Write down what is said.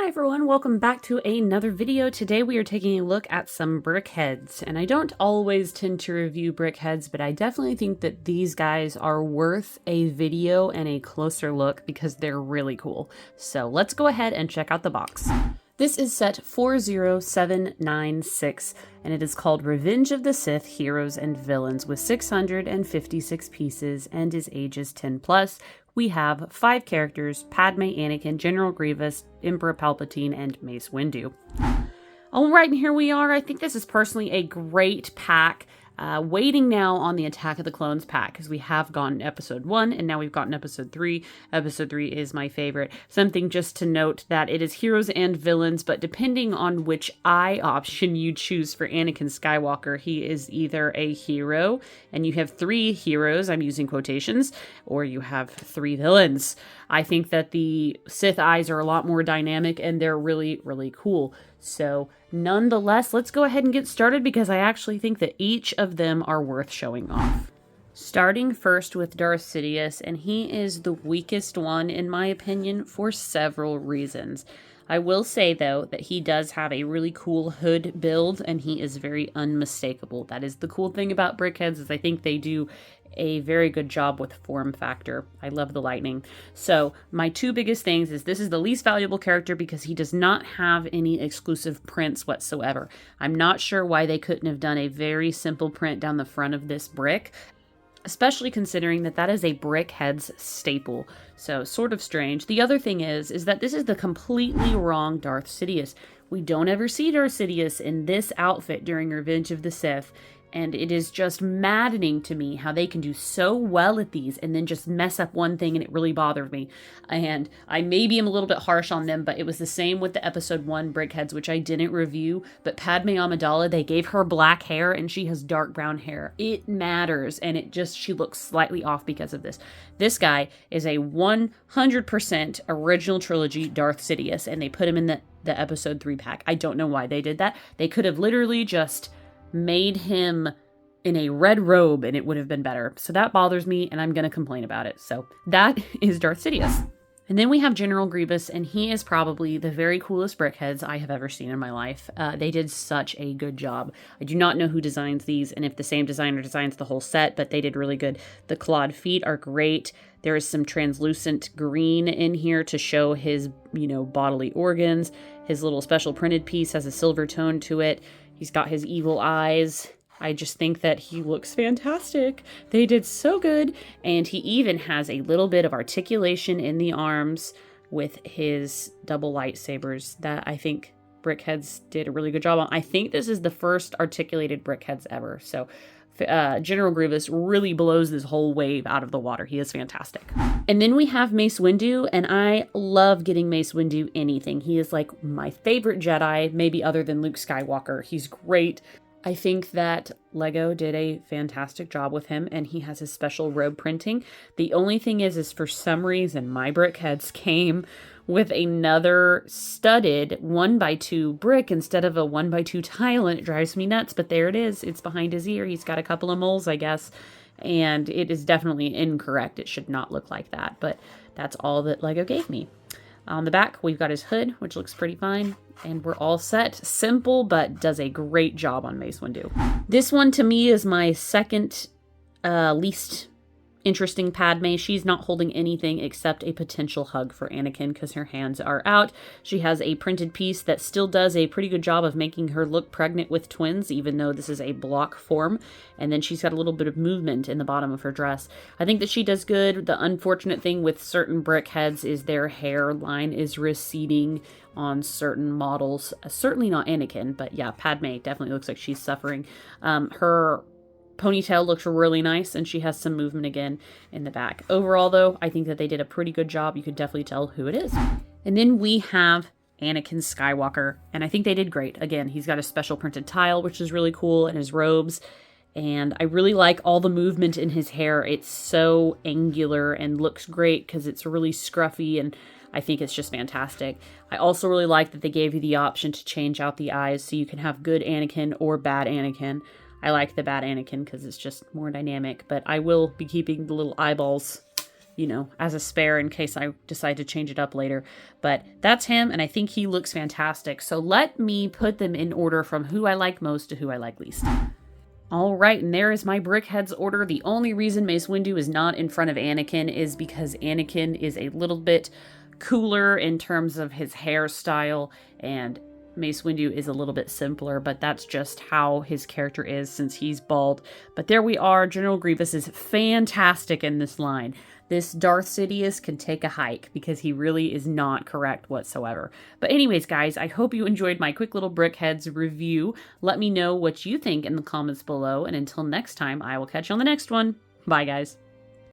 everyone, welcome back to another video. Today we are taking a look at some Brickheadz, and I don't always tend to review Brickheadz, but I definitely think that these guys are worth a video and a closer look because they're really cool. So let's go ahead and check out the box. This is set 40796, and it is called Revenge of the Sith Heroes and Villains with 656 pieces and is ages 10+. We have 5 characters: Padme, Anakin, General Grievous, Emperor Palpatine, and Mace Windu. Alright, and here we are. I think this is personally a great pack. Waiting now on the Attack of the Clones pack, because we have gotten episode 1 and now we've gotten episode 3. Episode 3 is my favorite. Something just to note that it is heroes and villains, but depending on which eye option you choose for Anakin Skywalker, he is either a hero, and you have 3 heroes, I'm using quotations, or you have 3 villains. I think that the Sith eyes are a lot more dynamic and they're really, really cool. So nonetheless, let's go ahead and get started because I actually think that each of them are worth showing off. Starting first with Darth Cidius, and he is the weakest one in my opinion for several reasons. I will say though that he does have a really cool hood build and he is very unmistakable. That is the cool thing about Brickheadz, is I think they do a very good job with form factor. I love the lightning. So my 2 biggest things is this is the least valuable character because he does not have any exclusive prints whatsoever. I'm not sure why they couldn't have done a very simple print down the front of this brick, especially considering that that is a Brickheadz staple. So sort of strange. The other thing is that this is the completely wrong Darth Cidius. We don't ever see Darth Cidius in this outfit during Revenge of the Sith. And it is just maddening to me how they can do so well at these and then just mess up one thing, and it really bothered me. And I maybe am a little bit harsh on them, but it was the same with the episode 1 Brickheadz, which I didn't review. But Padme Amidala, they gave her black hair and she has dark brown hair. It matters, and she looks slightly off because of this. This guy is a 100% original trilogy Darth Cidius, and they put him in the episode 3 pack. I don't know why they did that. They could have literally just made him in a red robe and it would have been better. So that bothers me and I'm going to complain about it. So that is Darth Cidius. And then we have General Grievous, and he is probably the very coolest Brickheadz I have ever seen in my life. They did such a good job. I do not know who designs these and if the same designer designs the whole set, but they did really good. The clawed feet are great. There is some translucent green in here to show his, bodily organs. His little special printed piece has a silver tone to it. He's got his evil eyes. I just think that he looks fantastic. They did so good. And he even has a little bit of articulation in the arms with his double lightsabers that I think Brickheadz did a really good job on. I think this is the first articulated Brickheadz ever. So General Grievous really blows this whole wave out of the water. He is fantastic. And then we have Mace Windu, and I love getting Mace Windu anything. He is like my favorite Jedi, maybe other than Luke Skywalker. He's great. I think that Lego did a fantastic job with him, and he has his special robe printing. The only thing is for some reason my Brickheadz came with another studded 1x2 brick instead of a 1x2 tile, and it drives me nuts, but there it is. It's behind his ear. He's got a couple of moles, I guess, and it is definitely incorrect. It should not look like that, but that's all that Lego gave me. On the back, we've got his hood, which looks pretty fine, and we're all set. Simple, but does a great job on Mace Windu. This one, to me, is my second least interesting Padme. She's not holding anything except a potential hug for Anakin because her hands are out. She has a printed piece that still does a pretty good job of making her look pregnant with twins, even though this is a block form. And then she's got a little bit of movement in the bottom of her dress. I think that she does good. The unfortunate thing with certain Brickheadz is their hairline is receding on certain models. Certainly not Anakin, but yeah, Padme definitely looks like she's suffering. Her ponytail looks really nice, and she has some movement again in the back. Overall, though, I think that they did a pretty good job. You could definitely tell who it is. And then we have Anakin Skywalker, and I think they did great. Again, he's got a special printed tile, which is really cool, and his robes. And I really like all the movement in his hair. It's so angular and looks great because it's really scruffy, and I think it's just fantastic. I also really like that they gave you the option to change out the eyes so you can have good Anakin or bad Anakin. I like the bad Anakin because it's just more dynamic, but I will be keeping the little eyeballs, you know, as a spare in case I decide to change it up later. But that's him, and I think he looks fantastic. So let me put them in order from who I like most to who I like least. All right, and there is my Brickheadz order. The only reason Mace Windu is not in front of Anakin is because Anakin is a little bit cooler in terms of his hairstyle, and Mace Windu is a little bit simpler, but that's just how his character is since he's bald. But there we are. General Grievous is fantastic in this line. This Darth Cidius can take a hike because he really is not correct whatsoever. But anyways, guys, I hope you enjoyed my quick little Brickheadz review. Let me know what you think in the comments below, and until next time, I will catch you on the next one. Bye, guys.